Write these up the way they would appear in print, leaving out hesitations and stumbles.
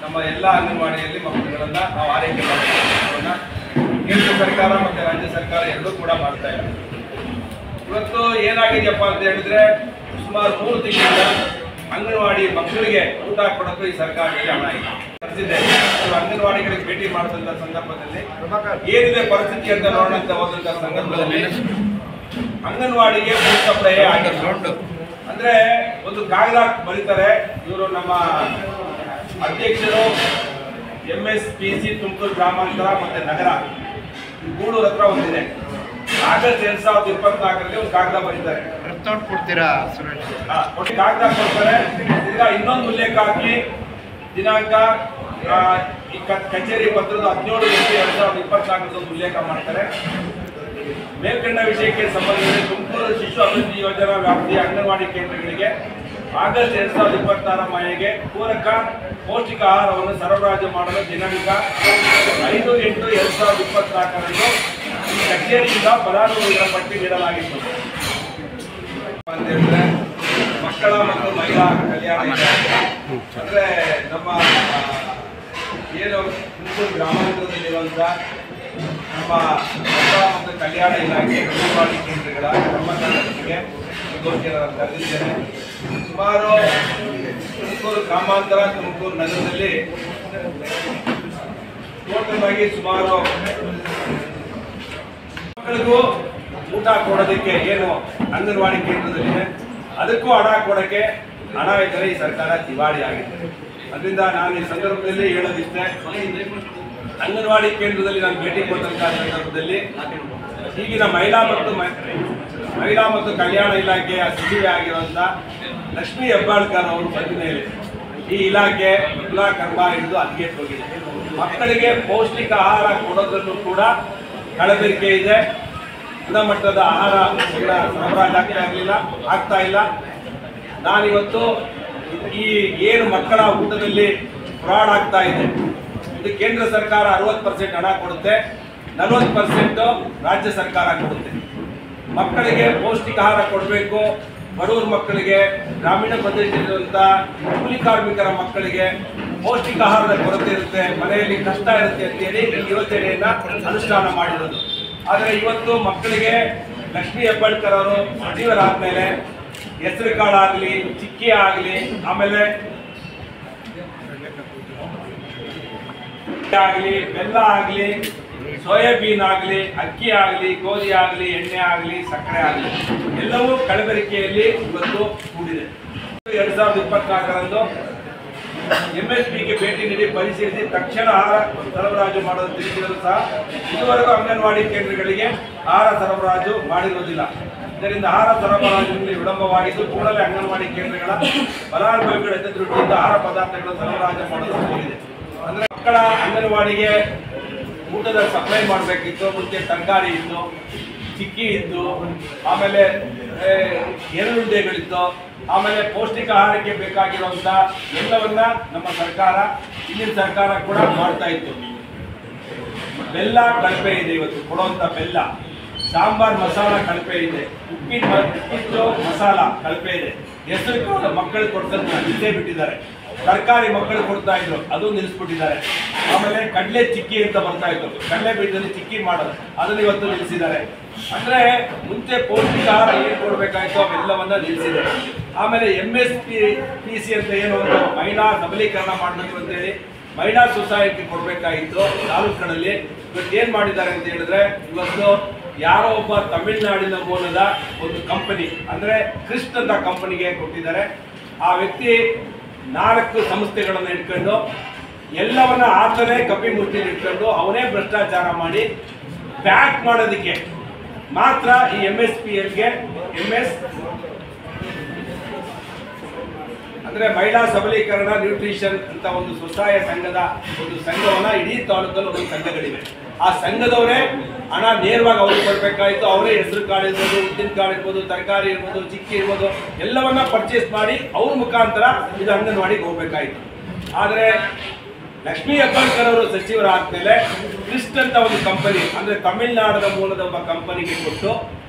ನಮ್ಮ ಎಲ್ಲ ಅಂಗನವಾಡಿಯಲ್ಲಿ ಮಕ್ಕಳುಗಳನ್ನ ನಾವು ಆರೈಕೆ ಮಾಡೋಣ. ಕೇಂದ್ರ ಸರ್ಕಾರ ಮತ್ತು ರಾಜ್ಯ ಸರ್ಕಾರ ಎರಡೂ ಕೂಡ ಮಾಡ್ತಾ ಇದೆ. ಇವತ್ತು ಏನಾಗಿದೆಯಪ್ಪ ಅಂತ ಹೇಳಿದ್ರೆ, ಸುಮಾರು 3 ತಿಂಗಳಿಂದ ಅಂಗನವಾಡಿ ಮಕ್ಕಳಿಗೆ ಊಟ ಕೊಡೋಕ್ಕೂ ಈ ಸರ್ಕಾರದಲ್ಲಿ ಹಣ ಇಲ್ಲ. ಪರಿಸ್ಥಿತಿ ಅಂಗನವಾಡಿಗಳಿಗೆ ಭೇಟಿ ಮಾಡಿದಂಥ ಸಂದರ್ಭದಲ್ಲಿ ಏನಿದೆ ಪರಿಸ್ಥಿತಿ ಅಂತ ನೋಡೋಣ ಅಂತ ಹೋದಂಥ ಸಂದರ್ಭದಲ್ಲಿ ಅಂಗನವಾಡಿಗೆ ಫುಡ್ ಸಪ್ಲೈ ಆಗಿಲ್ಲ. ಅಂದ್ರೆ ಒಂದು ಕಾಗದ ಬರೀತಾರೆ ಇವರು, ನಮ್ಮ ಅಧ್ಯಕ್ಷರು MSPC ತುಮಕೂರು ಗ್ರಾಮಾಂತರ ಮತ್ತೆ ನಗರ ಗೂಡೂರು ಹತ್ರ ಒಂದಿದೆ. ಆಗಸ್ಟ್ 2024ರಲ್ಲಿ ಒಂದು ಕಾಗದ ಬರೀತಾರೆ, ಕೊಡ್ತೀರಾ ಕಾಗದ ಕೊಡ್ತಾರೆ. ಈಗ ಇನ್ನೊಂದು ಉಲ್ಲೇಖ ಹಾಕಿ ದಿನಾಂಕ ಈ ಕಚೇರಿ ಪತ್ರದ 17/8/2024 ಉಲ್ಲೇಖ ಮಾಡ್ತಾರೆ. ಮೇಲ್ಕಂಡ ವಿಷಯಕ್ಕೆ ಸಂಬಂಧಿಸಿದ ತುಮಕೂರು ಶಿಶು ಅಭಿವೃದ್ಧಿ ಯೋಜನಾ ವ್ಯಾಪ್ತಿಯ ಅಂಗನವಾಡಿ ಕೇಂದ್ರಗಳಿಗೆ ಆಗಸ್ಟ್ 2026 ಮಾಹೆಗೆ ಪೂರಕ ಪೌಷ್ಟಿಕ ಆಹಾರವನ್ನು ಸರಬರಾಜು ಮಾಡಲು ದಿನಾಂಕ 5/8/2024ರಂದು ಕಚೇರಿಯಿಂದ ಫಲಾನುಭವಿಗಳ ಪಟ್ಟಿ ನೀಡಲಾಗಿತ್ತು ಅಂತ ಹೇಳಿದ್ರೆ, ಮಕ್ಕಳ ಮತ್ತು ಮಹಿಳಾ ಕಲ್ಯಾಣ ಅಂದ್ರೆ ನಮ್ಮ ಏನು ತುಮಕೂರು ಗ್ರಾಮಾಂತರದಲ್ಲಿರುವಂಥ ನಮ್ಮ ಮಕ್ಕಳ ಮತ್ತು ಕಲ್ಯಾಣ ಇಲಾಖೆ ಅಂಗನವಾಡಿ ಕೇಂದ್ರಗಳ ಕರ್ಮಚಾರಿಗಳಿಗೆ ಕರೆದಿದ್ದೇನೆ. ಸುಮಾರು ತುಮಕೂರು ಗ್ರಾಮಾಂತರ, ತುಮಕೂರು ನಗರದಲ್ಲಿ ಟೋಟಲ್ ಆಗಿ ಸುಮಾರು ಮಕ್ಕಳಿಗೂ ಊಟ ಕೊಡೋದಕ್ಕೆ ಏನು ಅಂಗನವಾಡಿ ಕೇಂದ್ರದಲ್ಲಿದೆ, ಅದಕ್ಕೂ ಹಣ ಕೊಡೋಕ್ಕೆ ಹಣ ಇದ್ದರೆ ಈ ಸರ್ಕಾರ ದಿವಾಳಿ ಆಗಿದೆ. ಅದರಿಂದ ನಾನು ಈ ಸಂದರ್ಭದಲ್ಲಿ ಹೇಳೋದಿಷ್ಟೇ, ಅಂಗನವಾಡಿ ಕೇಂದ್ರದಲ್ಲಿ ನಾನು ಭೇಟಿ ಕೊಟ್ಟಂಥ ಸಂದರ್ಭದಲ್ಲಿ ಈಗಿನ ಮಹಿಳಾ ಮತ್ತು ಕಲ್ಯಾಣ ಇಲಾಖೆಯ ಸಚಿವೆ ಆಗಿರುವಂಥ ಲಕ್ಷ್ಮೀ ಹೆಬ್ಬಾಳ್ಕರ್ ಅವರು ಬಂದ ಮೇಲೆ ಈ ಇಲಾಖೆ ಮೊದಲ ಕರ್ಮ ಹಿಡಿದು ಅಲ್ಲಿಗೆ ಹೋಗಿದೆ. ಮಕ್ಕಳಿಗೆ ಪೌಷ್ಟಿಕ ಆಹಾರ ಕೊಡೋದ್ರಲ್ಲೂ ಕೂಡ ಕಳಬೇರಿಕೆ ಇದೆ. ಗುಣಮಟ್ಟದ ಆಹಾರ ಸರಬರಾಜು ಆಗ್ತಾ ಇಲ್ಲ. ನಾನಿವತ್ತು ಈ ಏನು ಮಕ್ಕಳ ಊಟದಲ್ಲಿ ಫ್ರಾಡ್ ಆಗ್ತಾ ಇದೆ, ಇದು ಕೇಂದ್ರ ಸರ್ಕಾರ 60% ಹಣ ಕೊಡುತ್ತೆ, 40% ರಾಜ್ಯ ಸರ್ಕಾರ ಕೊಡುತ್ತೆ. ಮಕ್ಕಳಿಗೆ ಪೌಷ್ಟಿಕ ಆಹಾರ ಕೊಡಬೇಕು. ಬಡವರ ಮಕ್ಕಳಿಗೆ, ಗ್ರಾಮೀಣ ಪ್ರದೇಶದಲ್ಲಿರುವಂಥ ಕೂಲಿ ಕಾರ್ಮಿಕರ ಮಕ್ಕಳಿಗೆ ಪೌಷ್ಟಿಕ ಆಹಾರದ ಕೊರತೆ ಇರುತ್ತೆ, ಮನೆಯಲ್ಲಿ ಕಷ್ಟ ಇರುತ್ತೆ ಅಂತೇಳಿ ಈ ಯೋಜನೆಯನ್ನ ಅನುಷ್ಠಾನ ಮಾಡಿರೋದು. ಆದರೆ ಇವತ್ತು ಮಕ್ಕಳಿಗೆ ಲಕ್ಷ್ಮೀ ಹೆಬ್ಬಾಳ್ಕರ್ ಅವರು ಸಚಿವರಾದ್ಮೇಲೆ ಹೆಸರು ಕಾಳಾಗಲಿ, ಚಿಕ್ಕಿ ಆಗಲಿ, ಆಮೇಲೆ ಬೆಲ್ಲ ಆಗಲಿ, ಸೋಯಾಬೀನ್ ಆಗಲಿ, ಅಕ್ಕಿ ಆಗಲಿ, ಗೋಧಿ ಆಗಲಿ, ಎಣ್ಣೆ ಆಗಲಿ, ಸಕ್ಕರೆ ಆಗಲಿ ಎಲ್ಲವೂ ಕಲಬೆರಕೆಯಲ್ಲಿ ಇವತ್ತು ಕೂಡಿದೆ. 2024ರಂದು MSPಗೆ ಭೇಟಿ ನೀಡಿ ಪರಿಶೀಲಿಸಿ ತಕ್ಷಣ ಆಹಾರ ಸರಬರಾಜು ಮಾಡಲು ತಿಳಿಸಿದರೂ ಸಹ ಇದುವರೆಗೂ ಅಂಗನವಾಡಿ ಕೇಂದ್ರಗಳಿಗೆ ಆಹಾರ ಸರಬರಾಜು ಮಾಡಿರುವುದಿಲ್ಲ. ಇದರಿಂದ ಆಹಾರ ಸರಬರಾಜಿನಲ್ಲಿ ವಿಳಂಬವಾಗಿದ್ದು ಕೂಡಲೇ ಅಂಗನವಾಡಿ ಕೇಂದ್ರಗಳ ಫಲಾನುಭವಿಗಳ ಹಿತದೃಷ್ಟಿಯಿಂದ ಆಹಾರ ಪದಾರ್ಥಗಳ ಸರಬರಾಜು ಮಾಡಲು ಹೋಗಿದೆ. ಅಂದರೆ ಮಕ್ಕಳ ಅಂಗನವಾಡಿಗೆ ಊಟದ ಸಪ್ಲೈ ಮಾಡಬೇಕಿತ್ತು. ಮುಂಚೆ ತರಕಾರಿ ಇತ್ತು, ಚಿಕ್ಕಿ ಇತ್ತು, ಆಮೇಲೆ ಎಳ್ಳುಂಡೆಗಳಿತ್ತು, ಆಮೇಲೆ ಪೌಷ್ಟಿಕ ಆಹಾರಕ್ಕೆ ಬೇಕಾಗಿರುವಂಥ ಎಲ್ಲವನ್ನ ನಮ್ಮ ಸರ್ಕಾರ, ಹಿಂದಿನ ಸರ್ಕಾರ ಕೂಡ ಮಾಡ್ತಾ ಇತ್ತು. ಬೆಲ್ಲ ಕಳಪೆ ಇದೆ, ಇವತ್ತು ಕೊಡುವಂಥ ಬೆಲ್ಲ. ಸಾಂಬಾರ್ ಮಸಾಲ ಕಳಪೆ ಇದೆ, ಉಪ್ಪಿಟ್ಟು ಮಸಾಲ ಕಳಪೆ ಇದೆ. ಹೆಸರು ಮಕ್ಕಳು ಕೊಡ್ತಂತ ನಿಲ್ಲೇ ಬಿಟ್ಟಿದ್ದಾರೆ. ತರಕಾರಿ ಮಕ್ಕಳು ಕೊಡ್ತಾ ಇದ್ರು, ಅದು ನಿಲ್ಲಿಸ್ಬಿಟ್ಟಿದ್ದಾರೆ. ಆಮೇಲೆ ಕಡಲೆ ಚಿಕ್ಕಿ ಅಂತ ಬರ್ತಾ ಇತ್ತು, ಕಡಲೆ ಬೀಜದಲ್ಲಿ ಚಿಕ್ಕಿ ಮಾಡೋದು, ಅದನ್ನು ಇವತ್ತು ನಿಲ್ಲಿಸಿದ್ದಾರೆ. ಅಂದ್ರೆ ಮುಂಚೆ ಪೌಷ್ಟಿಕ ಆಹಾರ ಏನು ಕೊಡಬೇಕಾಯ್ತು ಅವೆಲ್ಲವನ್ನ ನಿಲ್ಲಿಸಿದೆ. ಆಮೇಲೆ MSPC ಅಂತ ಏನು ಒಂದು ಮಹಿಳಾ ಸಬಲೀಕರಣ ಮಾಡಬೇಕು ಅಂತೇಳಿ ಮಹಿಳಾ ಸೊಸೈಟಿ ಕೊಡಬೇಕಾಗಿತ್ತು ತಾಲೂಕುಗಳಲ್ಲಿ. ಇವತ್ತು ಏನು ಮಾಡಿದ್ದಾರೆ ಅಂತ ಹೇಳಿದ್ರೆ, ಇವತ್ತು ಯಾರೋ ಒಬ್ಬ ತಮಿಳುನಾಡಿನ ಮೂಲದ ಒಂದು ಕಂಪನಿ, ಅಂದರೆ ಕ್ರಿಸ್ಟ್ ಅಂತ ಕಂಪನಿಗೆ ಕೊಟ್ಟಿದ್ದಾರೆ. ಆ ವ್ಯಕ್ತಿ 4 ಸಂಸ್ಥೆಗಳನ್ನು ಇಟ್ಕೊಂಡು ಎಲ್ಲವನ್ನ ಆತನೇ ಕಪಿ ಮುಚ್ಚಿನ ಇಟ್ಕೊಂಡು ಅವನೇ ಭ್ರಷ್ಟಾಚಾರ ಮಾಡಿ ಪ್ಯಾಕ್ ಮಾಡೋದಕ್ಕೆ ಮಾತ್ರ ಈ MSPLಗೆ ಅಂದರೆ ಮಹಿಳಾ ಸಬಲೀಕರಣ ನ್ಯೂಟ್ರಿಷನ್ ಅಂತ ಒಂದು ಸ್ವಸಹಾಯ ಸಂಘದ ಒಂದು ಸಂಘವನ್ನ ಇಡೀ ತಾಲೂಕಲ್ಲಿ ಒಂದು ಸಂಘಗಳಿವೆ. ಆ ಸಂಘದವರೇ ಹಣ ನೇರವಾಗಿ ಅವ್ರಿಗೆ ಕೊಡಬೇಕಾಯಿತು. ಅವರೇ ಹೆಸರು ಕಾಳು ಇರ್ಬೋದು, ಉದ್ದಿನ ಕಾಳು ಇರ್ಬೋದು, ತರಕಾರಿ ಇರ್ಬೋದು, ಚಿಕ್ಕಿ ಇರ್ಬೋದು, ಎಲ್ಲವನ್ನ ಪರ್ಚೇಸ್ ಮಾಡಿ ಅವ್ರ ಮುಖಾಂತರ ಇದು ಅಂಗನವಾಡಿಗೆ ಹೋಗ್ಬೇಕಾಯಿತು. ಆದರೆ ಲಕ್ಷ್ಮೀ ಹೆಬ್ಬಾಳ್ಕರ್ ಅವರು ಸಚಿವರಾದ್ಮೇಲೆ ಕ್ರಿಸ್ಟ್ ಅಂತ ಒಂದು ಕಂಪನಿ, ಅಂದರೆ ತಮಿಳುನಾಡಿನ ಮೂಲದ ಒಬ್ಬ ಕಂಪನಿಗೆ ಕೊಟ್ಟು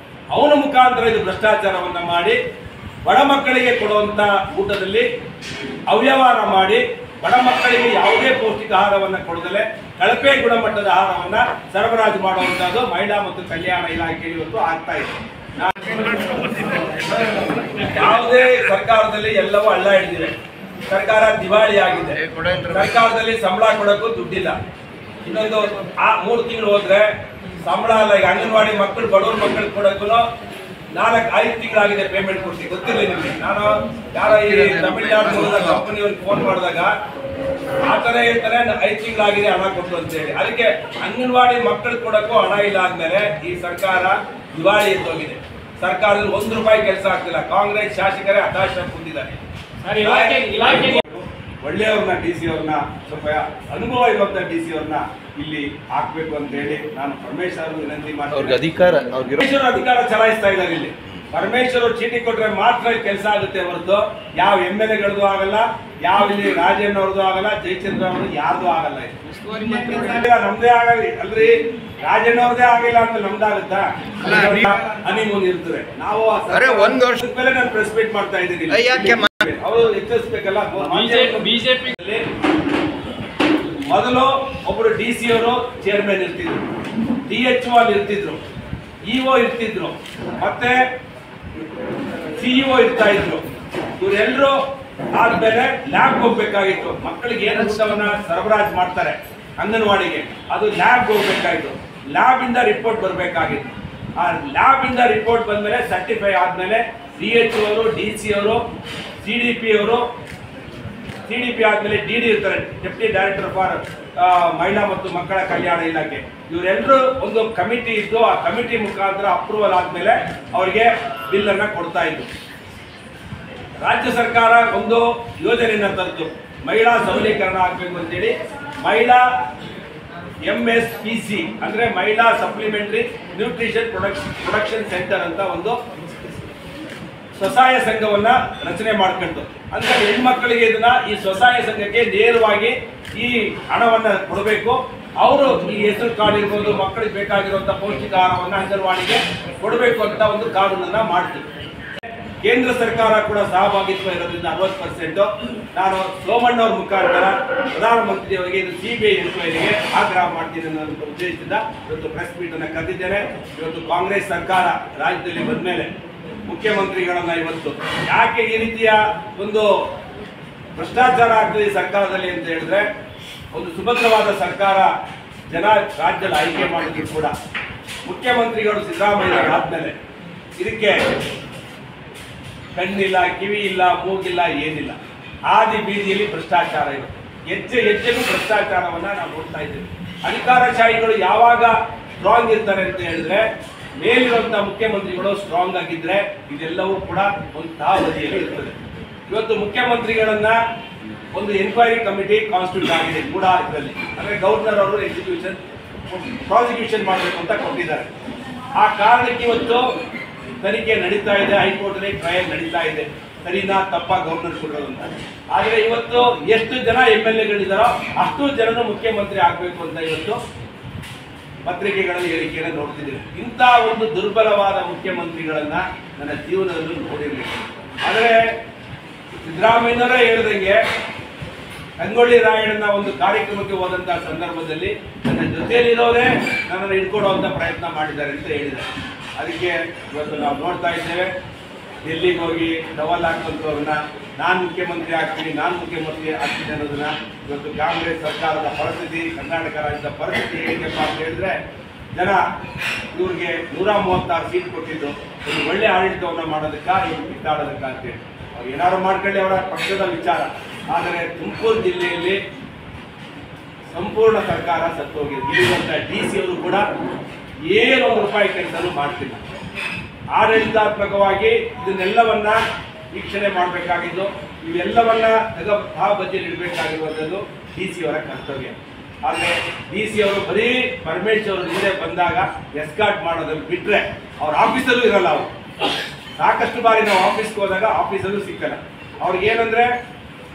ಅವನ ಮುಖಾಂತರ ಇದು ಭ್ರಷ್ಟಾಚಾರವನ್ನು ಮಾಡಿ ಬಡ ಮಕ್ಕಳಿಗೆ ಕೊಡುವಂಥ ಊಟದಲ್ಲಿ ಅವ್ಯವಹಾರ ಮಾಡಿ ಬಡ ಮಕ್ಕಳಿಗೆ ಯಾವುದೇ ಪೌಷ್ಟಿಕ ಆಹಾರವನ್ನು ಕೊಡದಲೆ ಕಳಪೆ ಗುಣಮಟ್ಟದ ಆಹಾರವನ್ನು ಸರಬರಾಜು ಮಾಡುವಂತದ್ದು ಮಹಿಳಾ ಮತ್ತು ಕಲ್ಯಾಣ ಇಲಾಖೆಯಲ್ಲಿ ಇವತ್ತು ಆಗ್ತಾ ಇದೆ. ಯಾವುದೇ ಸರ್ಕಾರದಲ್ಲಿ ಎಲ್ಲವೂ ಹಳ್ಳ ಹಿಡಿದಿದೆ. ಸರ್ಕಾರ ದಿವಾಳಿ ಆಗಿದೆ. ಸರ್ಕಾರದಲ್ಲಿ ಸಂಬಳ ಕೊಡೋಕ್ಕೂ ದುಡ್ಡಿಲ್ಲ. ಇನ್ನೊಂದು 3 ತಿಂಗಳು ಹೋದ್ರೆ ಸಂಬಳ ಅಲ್ಲ. ಈಗ ಅಂಗನವಾಡಿ ಮಕ್ಕಳು ಬಡವ್ರ ಮಕ್ಕಳು ಕೊಡೋಕ್ಕೂ 4-5 ತಿಂಗಳಾಗಿದೆ ಪೇಮೆಂಟ್ ಕೊಡ್ತೀವಿ. ಗೊತ್ತಿಲ್ಲ ನಿಮಗೆ. ನಾನು ಯಾರ ಈ ತಮಿಳ್ನಾಡು ಮೂಲದ ಕಂಪನಿಯವ್ರಿಗೆ ಫೋನ್ ಮಾಡಿದಾಗ ಆ ಥರ ಹೇಳ್ತಾರೆ 5 ತಿಂಗಳಾಗಿದೆ ಹಣ ಕೊಟ್ಟು ಅಂತೇಳಿ. ಅದಕ್ಕೆ ಅಂಗನವಾಡಿ ಮಕ್ಕಳು ಕೊಡೋಕ್ಕೂ ಹಣ ಇಲ್ಲ ಆದ್ಮೇಲೆ ಈ ಸರ್ಕಾರ ದಿವಾಳಿ ಎದ್ದೋಗಿದೆ. ಸರ್ಕಾರದಲ್ಲಿ ₹1 ಕೆಲಸ ಆಗ್ತಿಲ್ಲ. ಕಾಂಗ್ರೆಸ್ ಶಾಸಕರೇ ಹತಾಶ ಕೂತಿದ್ದಾರೆ. ಒಳ್ಳೆಯವ್ರನ್ನ DC ಅವ್ರನ್ನ ಸ್ವಲ್ಪ ಅನುಭವ ಇರುವಂತ DC ಅವ್ರನ್ನ ಇಲ್ಲಿ ಹಾಕ್ಬೇಕು ಅಂತ ಹೇಳಿ ನಾನು ಪರಮೇಶ್ವರ್ ವಿನಂತಿ ಮಾಡ್ತೀನಿ. ಅಧಿಕಾರ ಚಲಾಯಿಸ್ತಾ ಇದ್ದಾರೆ. ಇಲ್ಲಿ ಪರಮೇಶ್ವರ್ ಚೀಟಿ ಕೊಟ್ರೆ ಮಾತ್ರ ಕೆಲಸ ಆಗುತ್ತೆ ಹೊರತು ಯಾವ MLAಗಳದ್ದು ಆಗಲ್ಲ, ಯಾವ ಇಲ್ಲಿ ರಾಜೇಂದ್ರ ಅವ್ರದ್ದು ಆಗಲ್ಲ, ಜಯಚಂದ್ರ ಅವ್ರದ್ದು ಯಾರ್ದು ಆಗಲ್ಲ. ನಮ್ದೇ ಆಗಲ್ಲ ಅಲ್ರಿ. ರಾಜೇಂದ್ರ ಅವ್ರದೇ ಆಗಿಲ್ಲ ಅಂತ ನಮ್ದಾಗುತ್ತಾ? ಹನಿಮೂನ್ ಇರ್ತದೆ. ನಾವು 1 ವರ್ಷದ ಮೇಲೆ ನಾನು ಪ್ರೆಸ್ ಮೀಟ್ ಮಾಡ್ತಾ ಇದ್ದೀನಿ. ಅವರು ಎಚ್ಚರಿಸಬೇಕಲ್ಲ. ಬಿಜೆಪಿ ಮೊದಲು ಒಬ್ಬರು DC ಅವರು ಚೇರ್ಮನ್ ಇರ್ತಿದ್ರು, DHO ಅಲ್ಲಿ ಇರ್ತಿದ್ರು, EO ಇರ್ತಿದ್ರು, ಮತ್ತೆ CEO ಇರ್ತಾ ಇದ್ರು. ಇವರೆಲ್ಲರೂ ಆದ್ಮೇಲೆ ಲ್ಯಾಬ್ ಹೋಗ್ಬೇಕಾಗಿತ್ತು. ಮಕ್ಕಳಿಗೆ ಏನು ಊಟವನ್ನ ಸರಬರಾಜು ಮಾಡ್ತಾರೆ ಅಂಗನವಾಡಿಗೆ, ಅದು ಲ್ಯಾಬ್ ಹೋಗ್ಬೇಕಾಗಿತ್ತು. ಲ್ಯಾಬ್ ಇಂದ ರಿಪೋರ್ಟ್ ಬರಬೇಕಾಗಿತ್ತು. ಆ ಲ್ಯಾಬ್ ಇಂದ ರಿಪೋರ್ಟ್ ಬಂದ್ಮೇಲೆ ಸರ್ಟಿಫೈ ಆದ್ಮೇಲೆ DHO ಅವರು, DC ಅವರು, CDP ಅವರು, CDP ಆದ್ಮೇಲೆ DD ಇರ್ತಾರೆ, ಡೆಪ್ಯೂಟಿ ಡೈರೆಕ್ಟರ್ ಫಾರ್ ಮಹಿಳಾ ಮತ್ತು ಮಕ್ಕಳ ಕಲ್ಯಾಣ ಇಲಾಖೆ. ಇವರೆಲ್ಲರೂ ಒಂದು ಕಮಿಟಿ ಇದ್ದು ಆ ಕಮಿಟಿ ಮುಖಾಂತರ ಅಪ್ರೂವಲ್ ಆದ್ಮೇಲೆ ಅವರಿಗೆ ಬಿಲ್ ಅನ್ನ ಕೊಡ್ತಾ ಇದ್ರು. ರಾಜ್ಯ ಸರ್ಕಾರ ಒಂದು ಯೋಜನೆಯನ್ನ ತಂತು, ಮಹಿಳಾ ಸಬಲೀಕರಣ ಆಗಬೇಕು ಅಂತೇಳಿ ಮಹಿಳಾ MSPC ಅಂದ್ರೆ ಮಹಿಳಾ ಸಪ್ಲಿಮೆಂಟರಿ ನ್ಯೂಟ್ರಿಷನ್ ಪ್ರೊಡಕ್ಷನ್ ಸೆಂಟರ್ ಅಂತ ಒಂದು ಸ್ವಸಹಾಯ ಸಂಘವನ್ನ ರಚನೆ ಮಾಡ್ಕೊಂಡು, ಅಂದ್ರೆ ಹೆಣ್ಮಕ್ಳಿಗೆ ಇದನ್ನ ಈ ಸ್ವಸಹಾಯ ಸಂಘಕ್ಕೆ ನೇರವಾಗಿ ಈ ಹಣವನ್ನ ಕೊಡಬೇಕು. ಅವರು ಈ ಹೆಸರು ಕಾರ್ಡ್ ಇರ್ಬೋದು, ಮಕ್ಕಳಿಗೆ ಬೇಕಾಗಿರುವಂತಹ ಪೌಷ್ಟಿಕ ಆಹಾರವನ್ನ ಅಂಗನವಾಡಿಗೆ ಕೊಡಬೇಕು ಅಂತ ಒಂದು ಕಾನೂನನ್ನ ಮಾಡ್ತೀವಿ. ಕೇಂದ್ರ ಸರ್ಕಾರ ಕೂಡ ಸಹಭಾಗಿತ್ವ ಇರೋದ್ರಿಂದ 60%. ನಾನು ಸೋಮಣ್ಣ ಅವ್ರ ಮುಖಾಂತರ ಪ್ರಧಾನಮಂತ್ರಿಯವರಿಗೆ ಇದು CBI ಎನ್ಕ್ವೈರಿಗೆ ಆಗ್ರಹ ಮಾಡ್ತೀನಿ ಅನ್ನೋ ಉದ್ದೇಶದಿಂದ ಇವತ್ತು ಪ್ರೆಸ್ ಮೀಟ್ ಅನ್ನ ಕರೆದಿದ್ದೇನೆ. ಇವತ್ತು ಕಾಂಗ್ರೆಸ್ ಸರ್ಕಾರ ರಾಜ್ಯದಲ್ಲಿ ಬಂದ ಮೇಲೆ ಮುಖ್ಯಮಂತ್ರಿಗಳನ್ನ ಇವತ್ತು ಯಾಕೆ ಈ ರೀತಿಯ ಒಂದು ಭ್ರಷ್ಟಾಚಾರ ಆಗ್ತದೆ ಈ ಸರ್ಕಾರದಲ್ಲಿ ಅಂತ ಹೇಳಿದ್ರೆ, ಒಂದು ಸುಭದ್ರವಾದ ಸರ್ಕಾರ ಜನ ರಾಜ್ಯದಲ್ಲಿ ಆಯ್ಕೆ ಮಾಡಿದ್ರು ಕೂಡ ಮುಖ್ಯಮಂತ್ರಿಗಳು ಸಿದ್ದರಾಮಯ್ಯ ಆದ್ಮೇಲೆ ಇದಕ್ಕೆ ಕಣ್ಣಿಲ್ಲ, ಕಿವಿ ಇಲ್ಲ, ಮೂಗಿಲ್ಲ, ಏನಿಲ್ಲ. ಆದಿ ಬೀದಿಯಲ್ಲಿ ಭ್ರಷ್ಟಾಚಾರ ಇರುತ್ತೆ. ಹೆಜ್ಜೆಗೂ ಭ್ರಷ್ಟಾಚಾರವನ್ನ ನಾವು ನೋಡ್ತಾ ಇದ್ದೇವೆ. ಅಧಿಕಾರಶಾಹಿಗಳು ಯಾವಾಗ ಸ್ಟ್ರಾಂಗ್ ಇರ್ತಾರೆ ಅಂತ ಹೇಳಿದ್ರೆ, ಮೇಲಿರುವಂತಹ ಮುಖ್ಯಮಂತ್ರಿಗಳು ಸ್ಟ್ರಾಂಗ್ ಆಗಿದ್ರೆ ಇದೆಲ್ಲವೂ ಕೂಡ ಒಂದು ತಾವಧಿಯಲ್ಲಿ ಇರ್ತದೆ. ಇವತ್ತು ಮುಖ್ಯಮಂತ್ರಿಗಳನ್ನ ಒಂದು ಎನ್ಕ್ವೈರಿ ಕಮಿಟಿ ಕಾನ್ಸ್ಟಿಟ್ಯೂಟ್ ಆಗಿದೆ ಕೂಡ ಇದರಲ್ಲಿ. ಅಂದ್ರೆ ಗವರ್ನರ್ ಅವರು ಪ್ರಾಸಿಕ್ಯೂಷನ್ ಮಾಡಬೇಕು ಅಂತ ಕೊಟ್ಟಿದ್ದಾರೆ. ಆ ಕಾರಣಕ್ಕೆ ಇವತ್ತು ತನಿಖೆ ನಡೀತಾ ಇದೆ. ಹೈಕೋರ್ಟ್ ಅಲ್ಲಿ ಟ್ರಯಲ್ ನಡೀತಾ ಇದೆ. ಸರಿನಾ ತಪ್ಪಾ ಗವರ್ನರ್ ಕೊಡೋದು ಅಂತ. ಆದ್ರೆ ಇವತ್ತು ಎಷ್ಟು ಜನ MLAಗಳಿದ್ದಾರೋ ಅಷ್ಟು ಜನನು ಮುಖ್ಯಮಂತ್ರಿ ಆಗ್ಬೇಕು ಅಂತ ಇವತ್ತು ಪತ್ರಿಕೆಗಳಲ್ಲಿ ಹೇಳಿಕೆಯನ್ನು ನೋಡ್ತಿದ್ದೀವಿ. ಇಂಥ ಒಂದು ದುರ್ಬಲವಾದ ಮುಖ್ಯಮಂತ್ರಿಗಳನ್ನ ನನ್ನ ಜೀವನದಲ್ಲಿ ನೋಡಿರಲಿಲ್ಲ. ಆದರೆ ಸಿದ್ದರಾಮಯ್ಯನವರೇ ಹೇಳಿದಂಗೆ ಸಂಗೊಳ್ಳಿ ರಾಯಣ್ಣನ ಒಂದು ಕಾರ್ಯಕ್ರಮಕ್ಕೆ ಹೋದಂತಹ ಸಂದರ್ಭದಲ್ಲಿ ನನ್ನ ಜೊತೆಯಲ್ಲಿರೋರೇ ನನ್ನನ್ನು ಹಿಡ್ಕೊಡುವಂಥ ಪ್ರಯತ್ನ ಮಾಡಿದ್ದಾರೆ ಅಂತ ಹೇಳಿದ್ದಾರೆ. ಅದಕ್ಕೆ ಇವತ್ತು ನಾವು ನೋಡ್ತಾ ಇದ್ದೇವೆ. ಡೆಲ್ಲಿಗೆ ಹೋಗಿ ಟವಲ್ ಹಾಕುವಂಥವ್ರನ್ನ ನಾನು ಮುಖ್ಯಮಂತ್ರಿ ಆಗ್ತೀನಿ ಅನ್ನೋದನ್ನ ಇವತ್ತು ಕಾಂಗ್ರೆಸ್ ಸರ್ಕಾರದ ಪರಿಸ್ಥಿತಿ, ಕರ್ನಾಟಕ ರಾಜ್ಯದ ಪರಿಸ್ಥಿತಿ ಹೇಗಿದೆಪ್ಪ ಅಂತ ಹೇಳಿದ್ರೆ, ಜನ ಇವ್ರಿಗೆ 136 ಸೀಟ್ ಕೊಟ್ಟಿದ್ದು ಒಂದು ಒಳ್ಳೆ ಆಡಳಿತವನ್ನು ಮಾಡೋದಕ್ಕ ಇವ್ರು ಕಿತ್ತಾಡೋದಕ್ಕ ಅಂತೇಳಿ ಅವ್ರು ಏನಾದ್ರು ಮಾಡ್ಕೊಳ್ಳಿ, ಅವರ ಪಕ್ಷದ ವಿಚಾರ. ಆದರೆ ತುಮಕೂರು ಜಿಲ್ಲೆಯಲ್ಲಿ ಸಂಪೂರ್ಣ ಸರ್ಕಾರ ಸತ್ತೋಗಿದೆ. ಇಲ್ಲಿರುವಂಥ DC ಅವರು ಕೂಡ ಏನು ₹1 ಕೆಲಸನೂ ಮಾಡ್ತಿಲ್ಲ. ಆಡಳಿತಾತ್ಮಕವಾಗಿ ಇದನ್ನೆಲ್ಲವನ್ನ ವೀಕ್ಷಣೆ ಮಾಡಬೇಕಾಗಿದ್ದು, ಇವೆಲ್ಲವನ್ನ ಬಜೆಟ್ ಇಡಬೇಕಾಗಿರುವಂಥದ್ದು DC ಅವರ ಕರ್ತವ್ಯ. ಆದರೆ DC ಅವರು ಬರೀ ಪರಮೇಶ್ವರ್ ಹಿಂದೆ ಬಂದಾಗ ಎಸ್ಕಾರ್ಟ್ ಮಾಡೋದನ್ನು ಬಿಟ್ಟರೆ ಅವ್ರ ಆಫೀಸಲ್ಲೂ ಇರಲ್ಲ. ಅವರು ಸಾಕಷ್ಟು ಬಾರಿ ನಾವು ಆಫೀಸ್ಗೆ ಹೋದಾಗ ಆಫೀಸಲ್ಲೂ ಸಿಕ್ಕಲ್ಲ. ಅವ್ರಿಗೇನಂದ್ರೆ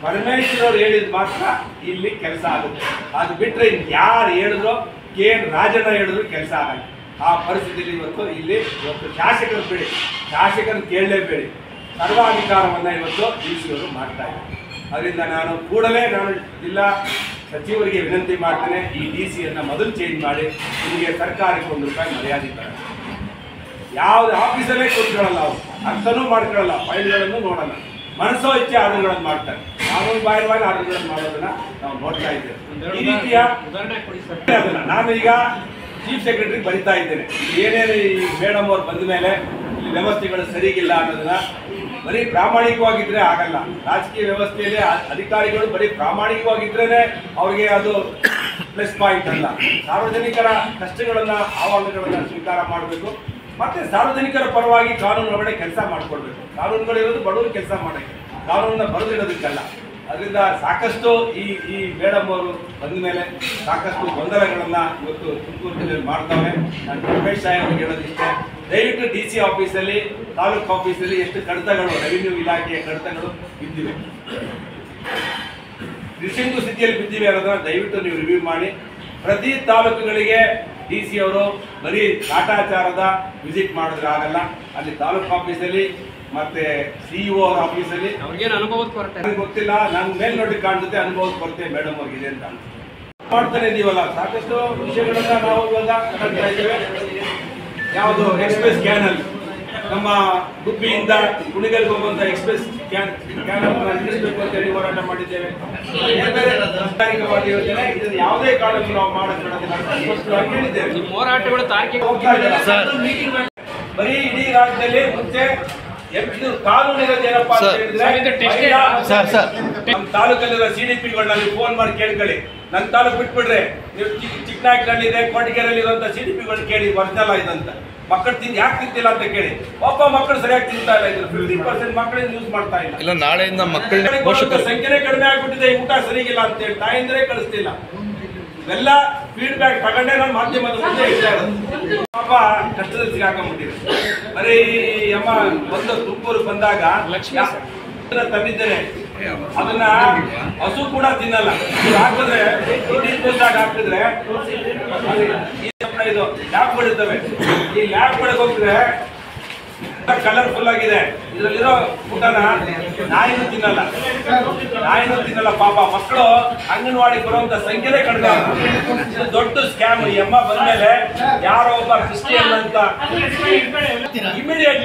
ಪರಮೇಶ್ವರ್ ಅವ್ರು ಹೇಳಿದ್ ಮಾತ್ರ ಇಲ್ಲಿ ಕೆಲಸ ಆಗುತ್ತೆ. ಅದು ಬಿಟ್ಟರೆ ಯಾರು ಹೇಳಿದ್ರು, KN ರಾಜಣ್ಣ ಹೇಳಿದ್ರು ಕೆಲಸ ಆಗಲ್ಲ. ಆ ಪರಿಸ್ಥಿತಿಯಲ್ಲಿ ಇವತ್ತು ಶಾಸಕರು ಬೇಡಿ, ಶಾಸಕರು ಕೇಳಲೇಬೇಡಿ, ಸರ್ವಾಧಿಕಾರವನ್ನು ಇವತ್ತು DC ಅವರು ಮಾಡ್ತಾ ಇದ್ದಾರೆ. ಅದರಿಂದ ನಾನು ಕೂಡಲೇ ಜಿಲ್ಲಾ ಸಚಿವರಿಗೆ ವಿನಂತಿ ಮಾಡ್ತೇನೆ, ಈ DC ಮೊದಲು ಚೇಂಜ್ ಮಾಡಿ ನಿಮಗೆ ಸರ್ಕಾರಕ್ಕೆ ₹1 ಮರ್ಯಾದೆ ತರ. ಯಾವ್ದು ಆಫೀಸಲ್ಲೇ ಕೂತ್ಕೊಳ್ಳಲ್ಲ, ಅವರು ಅರ್ಥನೂ ಮಾಡ್ಕೊಳ್ಳಲ್ಲ, ಫೈಲ್ಗಳನ್ನು ನೋಡಲ್ಲ, ಮನಸ್ಸೋ ಇಚ್ಛೆ ಆರ್ಡರ್ಗಳನ್ನು ಮಾಡ್ತಾರೆ. ಕಾನೂನು ಬಾಹಿರವಾಗಿ ಆರ್ಡರ್ಗಳನ್ನು ಮಾಡೋದನ್ನ ನಾವು ನೋಡ್ತಾ ಇದ್ದೇವೆ. ಈ ರೀತಿಯ ಅದನ್ನ ನಾನು ಈಗ ಚೀಫ್ ಸೆಕ್ರೆಟರಿ ಬರಿತಾ ಇದ್ದೇನೆ. ಏನೇನು ಈ ಮೇಡಮ್ ಅವ್ರು ಬಂದ ಮೇಲೆ ಇಲ್ಲಿ ವ್ಯವಸ್ಥೆಗಳು ಸರಿಗಿಲ್ಲ ಅನ್ನೋದನ್ನ ಬರೀ ಪ್ರಾಮಾಣಿಕವಾಗಿದ್ರೆ ಆಗಲ್ಲ. ರಾಜಕೀಯ ವ್ಯವಸ್ಥೆಯಲ್ಲಿ ಅಧಿಕಾರಿಗಳು ಬರೀ ಪ್ರಾಮಾಣಿಕವಾಗಿದ್ರೇನೆ ಅವ್ರಿಗೆ ಅದು ಪ್ಲಸ್ ಪಾಯಿಂಟ್ ಅಲ್ಲ. ಸಾರ್ವಜನಿಕರ ಕಷ್ಟಗಳನ್ನ ಆಹ್ವಾನಗಳನ್ನ ಸ್ವೀಕಾರ ಮಾಡಬೇಕು, ಮತ್ತೆ ಸಾರ್ವಜನಿಕರ ಪರವಾಗಿ ಕಾನೂನು ಒಳಗಡೆ ಕೆಲಸ ಮಾಡಿಕೊಡ್ಬೇಕು. ಕಾನೂನುಗಳಿರೋದು ಬಡವರು ಕೆಲಸ ಮಾಡೋಕ್ಕೆ, ಕಾನೂನನ್ನ ಬರೆದಿಡೋದಕ್ಕಲ್ಲ. ಅದರಿಂದ ಸಾಕಷ್ಟು ಈ ಮೇಡಮ್ ಅವರು ಬಂದ ಮೇಲೆ ಸಾಕಷ್ಟು ಗೊಂದಲಗಳನ್ನ ಇವತ್ತು ತುಮಕೂರು ಜಿಲ್ಲೆಯಲ್ಲಿ ಮಾಡ್ತಾವೆ. ನಾನು ರಮೇಶ್ ಸಾಹೇಬ್ರಿಗೆ ಹೇಳೋದಿಷ್ಟೇ, ದಯವಿಟ್ಟು DC ಆಫೀಸಲ್ಲಿ, ತಾಲೂಕು ಆಫೀಸಲ್ಲಿ ಎಷ್ಟು ಕಡತಗಳು, ರೆವಿನ್ಯೂ ಇಲಾಖೆಯ ಕಡತಗಳು ಬಿದ್ದಿವೆ, ನಿಶ್ಚಿಂತು ಸ್ಥಿತಿಯಲ್ಲಿ ಬಿದ್ದಿವೆ ಅನ್ನೋದನ್ನ ದಯವಿಟ್ಟು ನೀವು ರಿವ್ಯೂ ಮಾಡಿ. ಪ್ರತಿ ತಾಲೂಕುಗಳಿಗೆ DC ಅವರು ಬರೀ ಕಾಟಾಚಾರದ ವಿಸಿಟ್ ಮಾಡಿದ್ರೆ ಆಗಲ್ಲ. ಅಲ್ಲಿ ತಾಲೂಕು ಆಫೀಸಲ್ಲಿ ಮತ್ತೆ CEO ಅವರ ಆಫೀಸಲ್ಲಿ ನನಗೆ ಗೊತ್ತಿಲ್ಲ, ನನ್ನ ಮೇಲ್ನೋಟಿ ಕಾಣಿಸುತ್ತೆ ಅನುಭವದ ಕೊರತೆ ಮೇಡಮ್ ಅವ್ರಿಗಿದೆ ಅಂತ ಮಾಡ್ತಾನೆ ಇದೀವಲ್ಲ. ಸಾಕಷ್ಟು ವಿಷಯಗಳನ್ನ ನಾವು ಇವಾಗ ಕಾಣ್ತಾ ಇದ್ದೇವೆ. ಯಾವುದು ಎಕ್ಸ್ಪ್ರೆಸ್ ಕ್ಯಾನಲ್, ನಮ್ಮ ಗುಬ್ಬಿಯಿಂದ ಕುಣಿಗಲ್ಗೆ ಹೋಗುವಂತ ಎಕ್ಸ್ಪ್ರೆಸ್ ಕ್ಯಾನಲ್ ನಿಲ್ಲಿಸಬೇಕು ಅಂತ ಹೇಳಿ ಹೋರಾಟ ಮಾಡಿದ್ದೇವೆ. ಸರ್ಕಾರಿಕವಾಗಿ ಯೋಜನೆ ಇದನ್ನು ಯಾವುದೇ ಕಾರಣಕ್ಕೂ ನಾವು ಮಾಡೋದಿಲ್ಲ ಸ್ಪಷ್ಟವಾಗಿ ಹೇಳಿದ್ದೇವೆ. ಬರೀ ಇಡೀ ರಾಜ್ಯದಲ್ಲಿ ಮುಂಚೆ ಕಾನೂನು ಇರೋದು ಏನಪ್ಪಾ ಅಂತ ಹೇಳಿದ್ರೆ, ನಮ್ಮ ತಾಲೂಕಲ್ಲಿರೋ CDPಗಳನ್ನ ನೀವು ಫೋನ್ ಮಾಡಿ ಕೇಳ್ಕೊಳ್ಳಿ. ನನ್ನ ತಾಲೂಕು ಬಿಟ್ಬಿಡ್ರೆ ನೀವು ಚಿಕ್ಕನಾಯಕನಹಳ್ಳಿದೆ, ಕೊರಟಗೆರೆಯಲ್ಲಿ ಇರುವಂತ CDPಗಳನ್ನ ಕೇಳಿ ಒರಿಜಿನಲ್ ಇದಂತ. ಮಕ್ಕಳು ಯಾಕೆ ತಿಂತಿಲ್ಲ ಅಂತ ಕೇಳಿ, ಒಬ್ಬ ಮಕ್ಕಳು ಸರಿಯಾಗಿ ತಿಂತಾ ಇಲ್ಲ. ಇದ್ರು 50% ಮಕ್ಕಳನ್ನ ಯೂಸ್ ಮಾಡ್ತಾ ಇಲ್ಲ. ನಾಳೆಯಿಂದ ಮಕ್ಕಳ ಸಂಖ್ಯೆನೇ ಕಡಿಮೆ ಆಗ್ಬಿಟ್ಟಿದೆ, ಊಟ ಸರಿಗಿಲ್ಲ ಅಂತ ಹೇಳಿ ತಾಯಿಂದ್ರೆ ಕಳಿಸ್ತಿಲ್ಲ. ಇವೆಲ್ಲ ಫೀಡ್ಬ್ಯಾಕ್ ತಗೊಂಡೇ ನಾನು ಮಾಧ್ಯಮದ ಮುಂದೆ ಹೇಳ್ತಾ ಇರೋದು. ಪಾಪ ಕಷ್ಟದಲ್ಲಿ ಸಿಗಾಕೊಂಡ್ಬಿಟ್ಟಿದೆ. ಬರೀ ಅಮ್ಮ ಬಂದು ತುಮಕೂರು ಬಂದಾಗ ತಂದಿದ್ದೇನೆ, ಅದನ್ನ ಹಸು ಕೂಡ ತಿನ್ನಲ್ಲ. ಹಾಕಿದ್ರೆ ಹಾಕಿದ್ರೆ ಇದು ಲ್ಯಾಬ್ಗಳಿರ್ತವೆ, ಈ ಲ್ಯಾಬ್ಗಳಿಗೆ ಹೋಗಿದ್ರೆ ಕಲರ್ಫುಲ್ ಆಗಿದೆ. ಇದರಲ್ಲಿರೋ ಊಟನ ನಾಯಿನೂ ತಿನ್ನಲ್ಲ. ಪಾಪ ಮಕ್ಕಳು ಅಂಗನವಾಡಿ ಬರುವಂತ ಸಂಖ್ಯೆನೇ ಕಡಿಮೆ. ಇದು ದೊಡ್ಡ ಸ್ಕ್ಯಾಮ್. ಈ ಅಮ್ಮ ಬಂದ್ಮೇಲೆ ಯಾರೋ ಒಬ್ಬ ಕ್ರಿಸ್ಟಿಯನ್ ಅಂತ ಇಮಿಡಿಯೇಟ್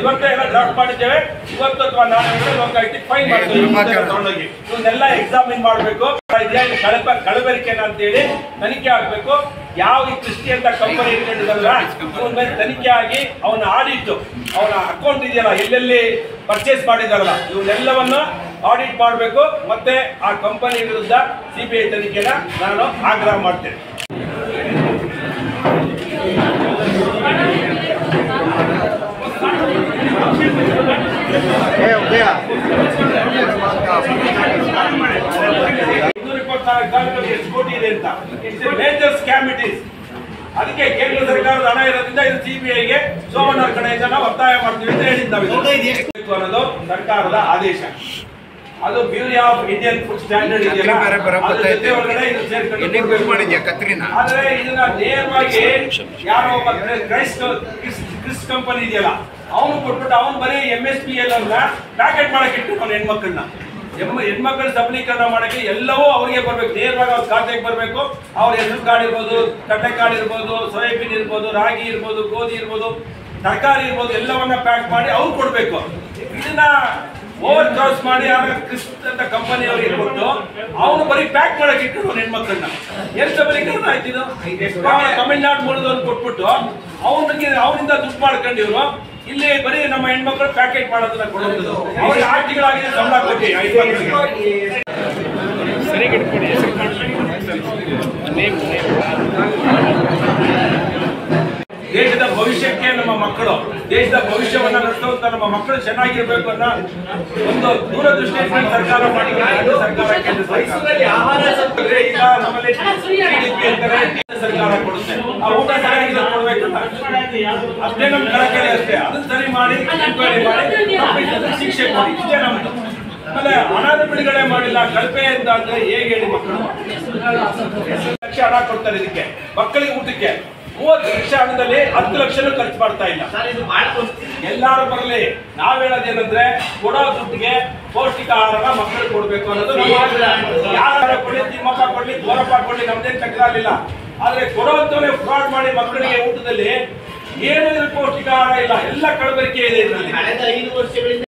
ಇವತ್ತೇ ಎಲ್ಲ ಡ್ರಾಫ್ಟ್ ಮಾಡಿದ್ದೇವೆ. ಇವತ್ತು ಅಥವಾ ನಾಳೆ ಲೋಕಾಯುಕ್ತ ಫೈನ್ ಮಾಡ್ತೀವಿ ತಗೊಂಡೋಗಿ. ಇವನ್ನೆಲ್ಲ ಎಕ್ಸಾಮಿನ್ ಮಾಡಬೇಕು. ಕಳಬೆರಿಕೆನ ಅಂತೇಳಿ ತನಿಖೆ ಆಗ್ಬೇಕು. ಯಾವ ಈ ಕ್ರಿಸ್ಟಿಯನ್ ಕಂಪನಿ ಇಟ್ಕೊಂಡಿದ್ದಲ್ಲ ಅವನ ಮೇಲೆ ತನಿಖೆ ಆಗಿ ಅವನ ಆಡಿಟ್, ಅವನ ಅಕೌಂಟ್ ಇದೆಯಲ್ಲ, ಎಲ್ಲೆಲ್ಲಿ ಪರ್ಚೇಸ್ ಮಾಡಿದಾರಲ್ಲ, ಇವನ್ನೆಲ್ಲವನ್ನು ಆಡಿಟ್ ಮಾಡಬೇಕು. ಮತ್ತೆ ಆ ಕಂಪನಿ ವಿರುದ್ಧ CBI ತನಿಖೆನ ನಾನು ಆಗ್ರಹ ಮಾಡ್ತೇನೆ. ಎಷ್ಟು ಕೋಟಿ ಇದೆ ಅಂತ, ಮೇಜರ್ ಸ್ಕ್ಯಾಮ್ ಇಟ್ ಈಸ್. ಅದಕ್ಕೆ ಕೇಂದ್ರ ಸರ್ಕಾರದ ಹಣ ಇರೋದ್ರಿಂದ ಇದು CBIಗೆ ಸೋಮಣ್ಣ ಅವರ ಕಡೆಯಿಂದ ನಾವು ಒತ್ತಾಯ ಮಾಡ್ತೀವಿ ಅಂತ ಹೇಳಿದ್ದಾವೆ. ಅನ್ನೋದು ಸರ್ಕಾರದ ಆದೇಶ. ಅದು bureau of Indian food standard ಇದೆಯಲ್ಲ, ಆದ್ರೆ ಇದನ್ನ ನೇರವಾಗಿ ಯಾರೋ ಒಬ್ಬ ಕ್ರಿಸ್ ಕಂಪನಿ ಇದೆಯಲ್ಲ ಅವನು ಕೊಟ್ಬಿಟ್ಟು ಅವನು ಬರೀ MSPL ಅನ್ನ ಪ್ಯಾಕೆಟ್ ಮಾಡಕ್ಕೆ ಇಟ್ಟು ಅವನ ಹೆಣ್ಮಕ್ಳ ಸಬಲೀಕರಣ ಮಾಡಕ್ಕೆ ಎಲ್ಲವೂ ಅವ್ರಿಗೆ ಬರ್ಬೇಕು, ನೇರವಾಗಿ ಅವ್ರ ಖಾತೆಗೆ ಬರಬೇಕು. ಅವ್ರ ಹೆಸರು ಕಾರ್ಡ್ ಇರ್ಬೋದು, ಕಡಲೆಕಾಳು ಇರ್ಬೋದು, ಸೋಯಾಬೀನ್ ಇರ್ಬೋದು, ರಾಗಿ ಇರ್ಬೋದು, ಗೋಧಿ ಇರ್ಬೋದು, ತರಕಾರಿ ಇರ್ಬೋದು, ಎಲ್ಲವನ್ನ ಪ್ಯಾಕ್ ಮಾಡಿ ಅವ್ರು ಕೊಡ್ಬೇಕು. ಇದನ್ನ ಓವರ್ ಕ್ರಾಸ್ ಮಾಡಿ ಕ್ರಿಸ್ ಅಂತ ಕಂಪನಿ ಅವರಿಗೆ ಕೊಟ್ಟು ಅವನು ಬರೀ ಪ್ಯಾಕ್ ಮಾಡಕ್ಕೆ ಇಟ್ಟು ಹೆಣ್ಮಕ್ಳನ್ನ ಏನ್ ಸಬಲೀಕರಣ ಆಯ್ತಿದ್ದು. ತಮಿಳ್ನಾಡು ಮೂಲದವ್ರು ಕೊಟ್ಬಿಟ್ಟು ಅವನಿಂದ ದುಡ್ಡು ಮಾಡ್ಕೊಂಡು ಇವರು ಇಲ್ಲಿ ಬರೀ ನಮ್ಮ ಹೆಣ್ಮಕ್ಳು ಪ್ಯಾಕೆಟ್ ಮಾಡೋದನ್ನ ಕೊಡೋದು. ಅವ್ರಿಗೆ ಆರ್ಟಿಗಳಾಗಿದೆ, ಸಂಬಳ ಕೊಟ್ಟು ದೇಶದ ಭವಿಷ್ಯಕ್ಕೆ ನಮ್ಮ ಮಕ್ಕಳು, ದೇಶದ ಭವಿಷ್ಯವನ್ನ ನಡೆಸುವಂತ ನಮ್ಮ ಮಕ್ಕಳು ಚೆನ್ನಾಗಿರ್ಬೇಕು ಅನ್ನೋ ಒಂದು ದೂರದೃಷ್ಟಿ ಸರ್ಕಾರ ಮಾಡಿದ್ರೆ ಸರ್ಕಾರ ಈಗ ನಮ್ಮಲ್ಲಿ CDP ಅಂತಾರೆ ಸರ್ಕಾರ ಕೊಡುತ್ತೆ. ಆ ಊಟ ಸರಿಯಾಗಿ ಕೊಡ್ಬೇಕಲ್ಲ, ಅಷ್ಟೇ ನಮ್ ಕಳಕಳಿ ಅಷ್ಟೇ. ಅದನ್ನ ಸರಿ ಮಾಡಿ ಶಿಕ್ಷೆ ಕೊಡಿ, ಇಷ್ಟೇ ನಮ್ದು. ಆಮೇಲೆ ಹಣದ ಬಿಡುಗಡೆ ಮಾಡಿಲ್ಲ, ಕಳಪೆ ಅಂತ ಅಂದ್ರೆ ಹೇಗೆ ಹೇಳಿ? ಮಕ್ಕಳು 2 ಲಕ್ಷ ಹಣ ಕೊಡ್ತಾರೆ ಇದಕ್ಕೆ, ಮಕ್ಕಳಿಗೆ ಊಟಕ್ಕೆ 30 ಲಕ್ಷ ಹಣದಲ್ಲಿ 10 ಲಕ್ಷನೂ ಖರ್ಚು ಮಾಡ್ತಾ ಇಲ್ಲ. ಎಲ್ಲಾರು ಬರಲಿ. ನಾವ್ ಹೇಳೋದೇನಂದ್ರೆ ಕೊಡೋ ದುಡ್ಡಿಗೆ ಪೌಷ್ಟಿಕ ಆಹಾರ ಮಕ್ಕಳಿಗೆ ಕೊಡ್ಬೇಕು ಅನ್ನೋದು ನಮ್ಮ ಆಗ್ರಹ. ಯಾರ ಕೊಡ್ಲಿ, ತಿಮ್ಮಪ್ಪ ಕೊಡ್ಲಿ, ಗೋರಪ್ಪ ಕೊಡ್ಲಿ, ನಮ್ದೇನು ತಕರಾರಿಲ್ಲ. ಆದ್ರೆ ಕೊಡುವಂತವೇ ಫ್ರಾಡ್ ಮಾಡಿ ಮಕ್ಕಳಿಗೆ ಊಟದಲ್ಲಿ ಏನು ಪೌಷ್ಟಿಕ ಆಹಾರ ಇಲ್ಲ, ಎಲ್ಲ ಕಲಬೆರಕೆ ಇದೆ ಇದರಲ್ಲಿ. ಕಳೆದ 5 ವರ್ಷಗಳಿಂದ